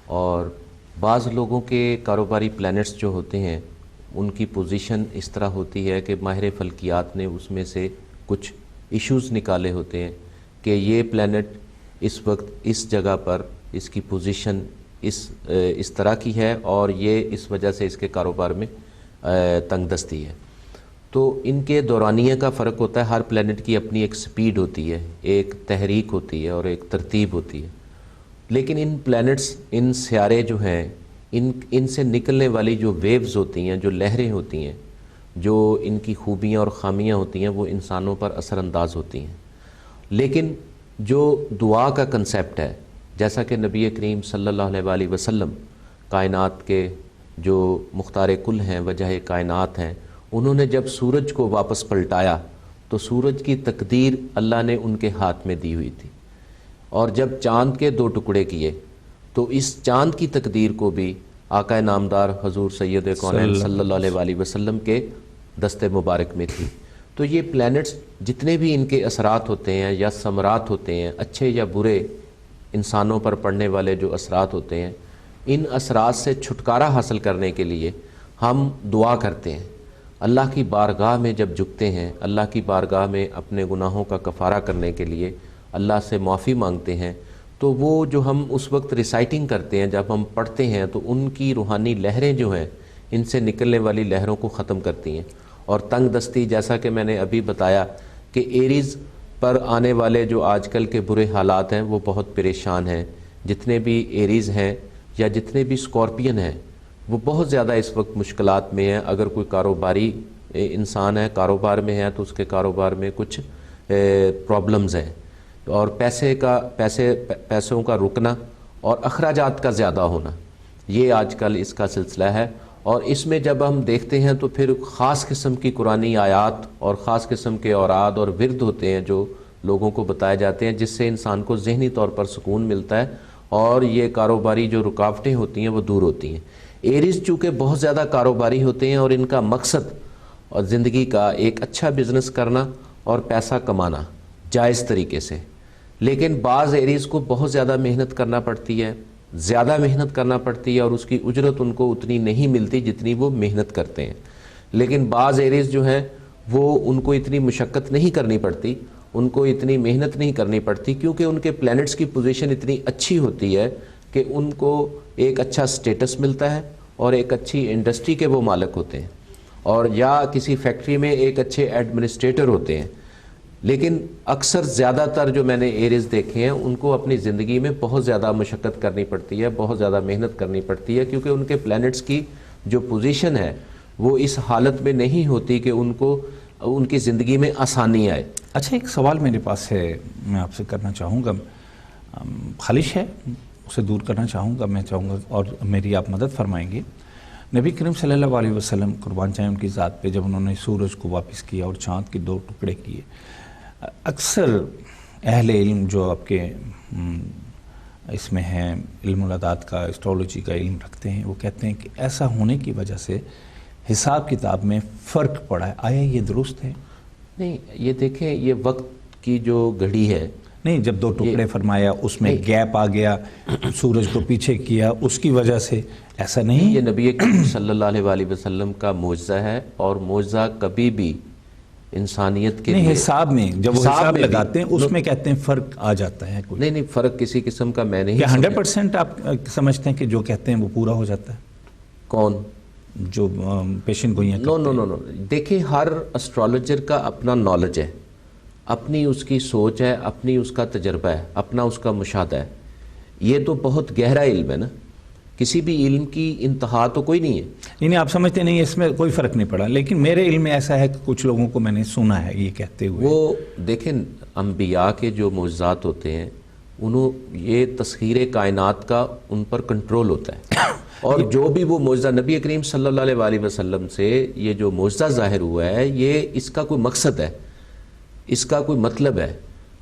اور بعض لوگوں کے کاروباری پلانٹس جو ہوتے ہیں ان کی پوزیشن اس طرح ہوتی ہے کہ ماہر فلکیات نے اس میں سے کچھ ایشوز نکالے ہوتے ہیں کہ یہ پلانٹ اس وقت اس جگہ پر اس کی پوزیشن اس طرح کی ہے اور یہ اس وجہ سے اس کے کاروبار میں تنگ دستی ہے. تو ان کے دورانیہ کا فرق ہوتا ہے. ہر پلانٹ کی اپنی ایک سپیڈ ہوتی ہے, ایک تحریک ہوتی ہے اور ایک ترتیب ہوتی ہے. لیکن ان پلانٹس, ان سیارے جو ہیں, ان سے نکلنے والی جو ویوز ہوتی ہیں, جو لہریں ہوتی ہیں, جو ان کی خوبیاں اور خامیاں ہوتی ہیں, وہ انسانوں پر اثر انداز ہوتی ہیں. لیکن جو دعا کا کنسیپٹ ہے, جیسا کہ نبی کریم صلی اللہ علیہ وآلہ وسلم کائنات کے جو مختار کل ہیں, وجہ کائنات ہیں, انہوں نے جب سورج کو واپس پلٹایا تو سورج کی تقدیر اللہ نے ان کے ہاتھ میں دی ہوئی تھی. اور جب چاند کے 2 ٹکڑے کیے تو اس چاند کی تقدیر کو بھی آقا نامدار حضور سید کونین صلی اللہ علیہ وآلہ وسلم کے دست مبارک میں تھی. تو یہ پلانٹس جتنے بھی ان کے اثرات ہوتے ہیں یا ثمرات ہوتے ہیں, اچھے یا برے, انسانوں پر پڑنے والے جو اثرات ہوتے ہیں, ان اثرات سے چھٹکارا حاصل کرنے کے لیے ہم دعا کرتے ہیں. اللہ کی بارگاہ میں جب جھکتے ہیں, اللہ کی بارگاہ میں اپنے گناہوں کا کفارہ کرنے کے لیے اللہ سے معافی مانگتے ہیں, تو وہ جو ہم اس وقت ریسائٹنگ کرتے ہیں, جب ہم پڑھتے ہیں, تو ان کی روحانی لہریں جو ہیں ان سے نکلنے والی لہروں کو ختم کرتی ہیں. اور تنگ دستی, جیسا کہ میں نے ابھی بتایا کہ ایریز پر آنے والے جو آج کل کے برے حالات ہیں وہ بہت پریشان ہیں. جتنے بھی ایریز ہیں یا جتنے بھی اسکارپین ہیں وہ بہت زیادہ اس وقت مشکلات میں ہیں. اگر کوئی کاروباری انسان ہے, کاروبار میں ہے, تو اس کے کاروبار میں کچھ پرابلمز ہیں, اور پیسوں کا رکنا اور اخراجات کا زیادہ ہونا, یہ آج کل اس کا سلسلہ ہے. اور اس میں جب ہم دیکھتے ہیں تو پھر خاص قسم کی قرآنی آیات اور خاص قسم کے اوراد اور ورد ہوتے ہیں جو لوگوں کو بتائے جاتے ہیں, جس سے انسان کو ذہنی طور پر سکون ملتا ہے اور یہ کاروباری جو رکاوٹیں ہوتی ہیں وہ دور ہوتی ہیں. ایریز چونکہ بہت زیادہ کاروباری ہوتے ہیں اور ان کا مقصد اور زندگی کا ایک اچھا بزنس کرنا اور پیسہ کمانا جائز طریقے سے. لیکن بعض ایریز کو بہت زیادہ محنت کرنا پڑتی ہے, زیادہ محنت کرنا پڑتی ہے, اور اس کی اجرت ان کو اتنی نہیں ملتی جتنی وہ محنت کرتے ہیں. لیکن بعض ایریز جو ہیں وہ ان کو اتنی مشقت نہیں کرنی پڑتی, ان کو اتنی محنت نہیں کرنی پڑتی, کیونکہ ان کے پلانٹس کی پوزیشن اتنی اچھی ہوتی ہے کہ ان کو ایک اچھا سٹیٹس ملتا ہے اور ایک اچھی انڈسٹری کے وہ مالک ہوتے ہیں, اور یا کسی فیکٹری میں ایک اچھے ایڈمنسٹریٹر ہوتے ہیں. لیکن اکثر زیادہ تر جو میں نے ایریز دیکھے ہیں ان کو اپنی زندگی میں بہت زیادہ مشقت کرنی پڑتی ہے, بہت زیادہ محنت کرنی پڑتی ہے, کیونکہ ان کے پلانٹس کی جو پوزیشن ہے وہ اس حالت میں نہیں ہوتی کہ ان کو ان کی زندگی میں آسانی آئے. اچھا, ایک سوال میرے پاس ہے, میں آپ سے کرنا چاہوں گا, خالص ہے, اسے دور کرنا چاہوں گا, میں چاہوں گا اور میری آپ مدد فرمائیں گے. نبی کریم صلی اللہ علیہ وسلم قربان جائیں ان کی ذات پہ, جب انہوں نے سورج کو واپس کیا اور چاند کے 2 ٹکڑے کیے, اکثر اہل علم جو آپ کے اس میں ہیں, علم العداد کا, اسٹرالوجی کا علم رکھتے ہیں, وہ کہتے ہیں کہ ایسا ہونے کی وجہ سے حساب کتاب میں فرق پڑا ہے. آیا یہ درست ہے؟ نہیں, یہ دیکھیں, یہ وقت کی جو گھڑی ہے, نہیں, جب 2 ٹکڑے فرمایا اس میں گیپ آ گیا, سورج کو پیچھے کیا, اس کی وجہ سے ایسا نہیں. یہ نبی کریم صلی اللہ علیہ وآلہ وسلم کا معجزہ ہے, اور معجزہ کبھی بھی انسانیت کے نہیں, لیے حساب میں جب وہ حساب لگاتے ہیں اس میں کہتے ہیں فرق آ جاتا ہے. نہیں, فرق کسی قسم کا میں نہیں. کیا 100% آپ سمجھتے ہیں کہ جو کہتے ہیں وہ پورا ہو جاتا ہے؟ کون؟ جو پیشن گوئیاں کرتے ہیں. نو. دیکھیں, ہر اسٹرالوجر کا اپنا نالج ہے, اپنی اس کی سوچ ہے, اپنی اس کا تجربہ ہے, اپنا اس کا مشاہدہ ہے. یہ تو بہت گہرا علم ہے نا, کسی بھی علم کی انتہا تو کوئی نہیں ہے. نہیں, آپ سمجھتے نہیں اس میں کوئی فرق نہیں پڑا. لیکن میرے علم میں ایسا ہے کہ کچھ لوگوں کو میں نے سنا ہے یہ کہتے ہوئے. وہ دیکھیں, انبیاء کے جو معجزات ہوتے ہیں یہ تسخیر کائنات کا ان پر کنٹرول ہوتا ہے, اور جو بھی وہ معجزہ نبی کریم صلی اللہ علیہ وآلہ وسلم سے یہ جو معجزہ ظاہر ہوا ہے, یہ اس کا کوئی مقصد ہے, اس کا کوئی مطلب ہے.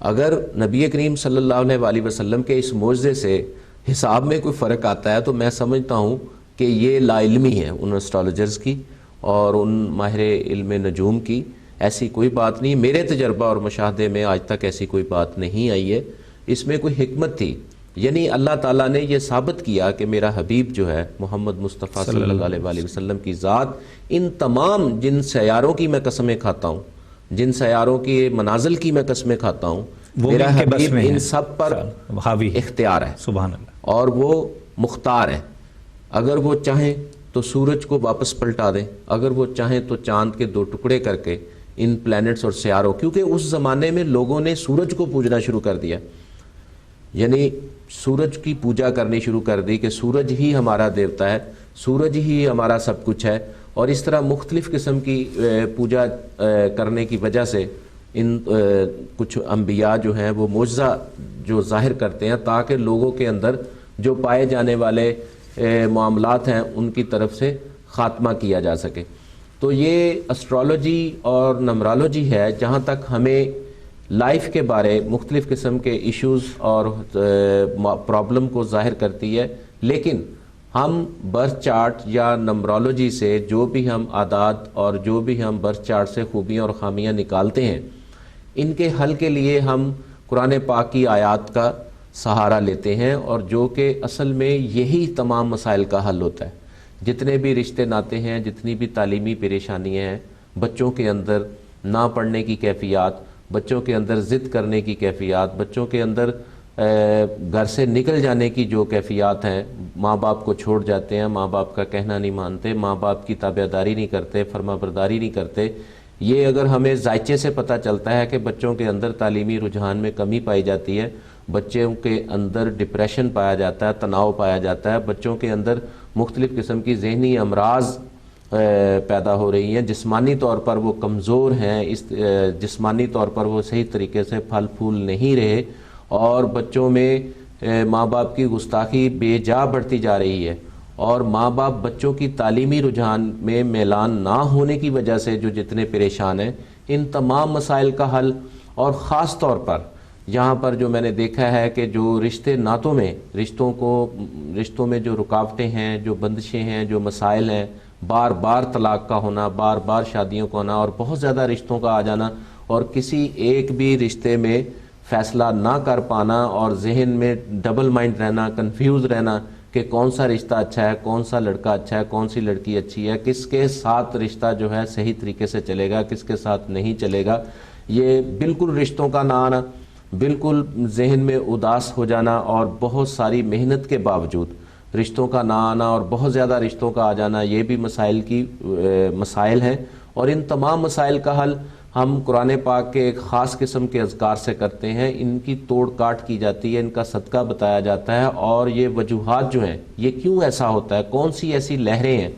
اگر نبی کریم صلی اللہ علیہ وآلہ وسلم کے اس معجزے سے حساب میں کوئی فرق آتا ہے تو میں سمجھتا ہوں کہ یہ لا علمی ہے ان اسٹرالوجرز کی اور ان ماہر علم نجوم کی. ایسی کوئی بات نہیں, میرے تجربہ اور مشاہدے میں آج تک ایسی کوئی بات نہیں آئی ہے. اس میں کوئی حکمت تھی, یعنی اللہ تعالیٰ نے یہ ثابت کیا کہ میرا حبیب جو ہے محمد مصطفیٰ صلی اللہ علیہ وآلہ وسلم کی ذات ان تمام جن سیاروں کی میں قسمیں کھاتا ہوں، جن سیاروں کی منازل کی میں قسمیں کھاتا ہوں، میرا حبیب ان سب پر اختیار ہے، سبحان اللہ، اور وہ مختار ہے۔ اگر وہ چاہیں تو سورج کو واپس پلٹا دیں، اگر وہ چاہیں تو چاند کے 2 ٹکڑے کر کے ان پلینٹس اور سیاروں، کیونکہ اس زمانے میں لوگوں نے سورج کو پوجنا شروع کر دیا، یعنی سورج کی پوجا کرنی شروع کر دی کہ سورج ہی ہمارا دیوتا ہے، سورج ہی ہمارا سب کچھ ہے، اور اس طرح مختلف قسم کی پوجا کرنے کی وجہ سے ان کچھ انبیاء جو ہیں وہ معجزہ جو ظاہر کرتے ہیں تاکہ لوگوں کے اندر جو پائے جانے والے معاملات ہیں ان کی طرف سے خاتمہ کیا جا سکے۔ تو یہ اسٹرالوجی اور نمرالوجی ہے جہاں تک ہمیں لائف کے بارے مختلف قسم کے ایشوز اور پرابلم کو ظاہر کرتی ہے، لیکن ہم برتھ چارٹ یا نمرالوجی سے جو بھی ہم عادات اور جو بھی ہم برتھ چارٹ سے خوبیاں اور خامیاں نکالتے ہیں، ان کے حل کے لیے ہم قرآن پاک کی آیات کا سہارا لیتے ہیں، اور جو کہ اصل میں یہی تمام مسائل کا حل ہوتا ہے۔ جتنے بھی رشتے ناتے ہیں، جتنی بھی تعلیمی پریشانیاں ہیں، بچوں کے اندر نہ پڑھنے کی کیفیات، بچوں کے اندر ضد کرنے کی کیفیات، بچوں کے اندر گھر سے نکل جانے کی جو کیفیات ہیں، ماں باپ کو چھوڑ جاتے ہیں، ماں باپ کا کہنا نہیں مانتے، ماں باپ کی تابعداری نہیں کرتے، فرما برداری نہیں کرتے، یہ اگر ہمیں ذائچے سے پتہ چلتا ہے کہ بچوں کے اندر تعلیمی رجحان میں کمی پائی جاتی ہے، بچوں کے اندر ڈپریشن پایا جاتا ہے، تناؤ پایا جاتا ہے، بچوں کے اندر مختلف قسم کی ذہنی امراض پیدا ہو رہی ہیں، جسمانی طور پر وہ کمزور ہیں، جسمانی طور پر وہ صحیح طریقے سے پھل پھول نہیں رہے، اور بچوں میں ماں باپ کی گستاخی بے جا بڑھتی جا رہی ہے، اور ماں باپ بچوں کی تعلیمی رجحان میں میلان نہ ہونے کی وجہ سے جو جتنے پریشان ہیں، ان تمام مسائل کا حل، اور خاص طور پر یہاں پر جو میں نے دیکھا ہے کہ جو رشتے ناتوں میں رشتوں میں جو رکاوٹیں ہیں، جو بندشیں ہیں، جو مسائل ہیں، بار بار طلاق کا ہونا، بار بار شادیوں کا ہونا، اور بہت زیادہ رشتوں کا آ جانا، اور کسی ایک بھی رشتے میں فیصلہ نہ کر پانا، اور ذہن میں ڈبل مائنڈ رہنا، کنفیوز رہنا کہ کون سا رشتہ اچھا ہے، کون سا لڑکا اچھا ہے، کون سی لڑکی اچھی ہے، کس کے ساتھ رشتہ جو ہے صحیح طریقے سے چلے گا، کس کے ساتھ نہیں چلے گا، یہ بالکل رشتوں کا نہ آنا، بالکل ذہن میں اداس ہو جانا، اور بہت ساری محنت کے باوجود رشتوں کا نہ آنا اور بہت زیادہ رشتوں کا آ جانا، یہ بھی مسائل ہیں، اور ان تمام مسائل کا حل ہم قرآن پاک کے ایک خاص قسم کے اذکار سے کرتے ہیں، ان کی توڑ کاٹ کی جاتی ہے، ان کا صدقہ بتایا جاتا ہے، اور یہ وجوہات جو ہیں یہ کیوں ایسا ہوتا ہے، کون سی ایسی لہریں ہیں،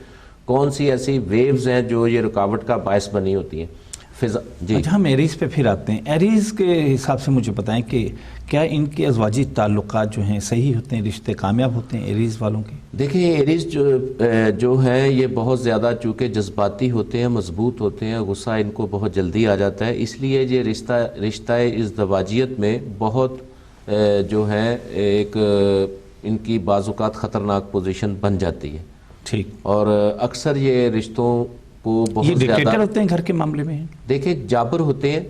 کون سی ایسی ویوز ہیں جو یہ رکاوٹ کا باعث بنی ہوتی ہیں۔ جی اچھا، ہم ایریز پہ پھر آتے ہیں۔ ایریز کے حساب سے مجھے بتائیں کہ کیا ان کے ازواجی تعلقات جو ہیں صحیح ہوتے ہیں، رشتے کامیاب ہوتے ہیں ایریز والوں کے؟ دیکھیں، ایریز جو ہیں یہ بہت زیادہ چونکہ جذباتی ہوتے ہیں، مضبوط ہوتے ہیں، غصہ ان کو بہت جلدی آ جاتا ہے، اس لیے یہ رشتہ ازدواجیت میں بہت جو ہے ایک ان کی بعض اوقات خطرناک پوزیشن بن جاتی ہے۔ ٹھیک۔ اور اکثر یہ رشتوں کو بہت یہ ڈکٹیٹر زیادہ ہوتے ہیں گھر کے معاملے میں؟ دیکھیں، جابر ہوتے ہیں،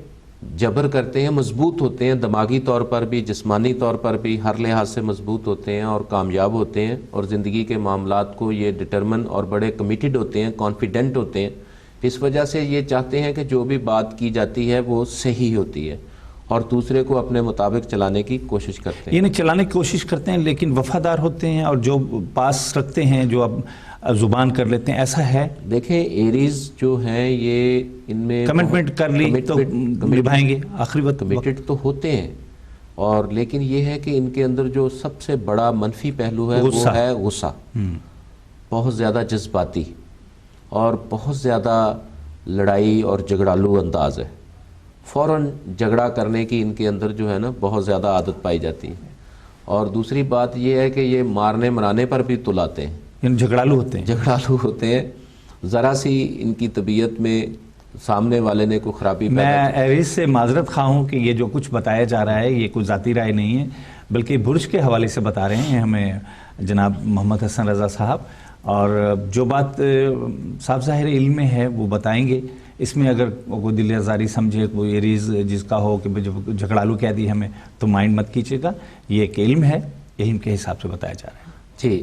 جبر کرتے ہیں، مضبوط ہوتے ہیں، دماغی طور پر بھی، جسمانی طور پر بھی، ہر لحاظ سے مضبوط ہوتے ہیں اور کامیاب ہوتے ہیں، اور زندگی کے معاملات کو یہ ڈٹرمن اور بڑے کمیٹڈ ہوتے ہیں، کانفیڈنٹ ہوتے ہیں، اس وجہ سے یہ چاہتے ہیں کہ جو بھی بات کی جاتی ہے وہ صحیح ہوتی ہے، اور دوسرے کو اپنے مطابق چلانے کی کوشش کرتے ہیں۔ یعنی چلانے کی کوشش کرتے ہیں لیکن وفادار ہوتے ہیں، اور جو پاس رکھتے ہیں، جو اب زبان کر لیتے ہیں، ایسا ہے؟ دیکھیں، ایریز جو ہیں یہ ان میں کمٹمنٹ کر لی تو نبھائیں گے، آخری وقت کمیٹڈ تو ہوتے ہیں، اور لیکن یہ ہے کہ ان کے اندر جو سب سے بڑا منفی پہلو ہے وہ ہے غصہ، بہت زیادہ جذباتی اور بہت زیادہ لڑائی اور جھگڑالو انداز ہے، فوراً جھگڑا کرنے کی ان کے اندر جو ہے نا بہت زیادہ عادت پائی جاتی ہے، اور دوسری بات یہ ہے کہ یہ مارنے مرانے پر بھی تلاتے ہیں، یعنی جھگڑالو ہوتے ہیں، ذرا سی ان کی طبیعت میں سامنے والے نے کوئی خرابی میں ایریز سے معذرت خواہ ہوں کہ یہ جو کچھ بتایا جا رہا ہے یہ کوئی ذاتی رائے نہیں ہے، بلکہ برج کے حوالے سے بتا رہے ہیں ہمیں جناب محمد حسن رضا صاحب، اور جو بات صاف ظاہر علم میں ہے وہ بتائیں گے، اس میں اگر کوئی دل آزاری سمجھے، کوئی ایریز جس کا ہو کہ جھگڑالو کہہ دی ہمیں، تو مائنڈ مت کیجیے گا، یہ ایک علم ہے یہی ان کے حساب سے بتایا جا رہا ہے۔ جی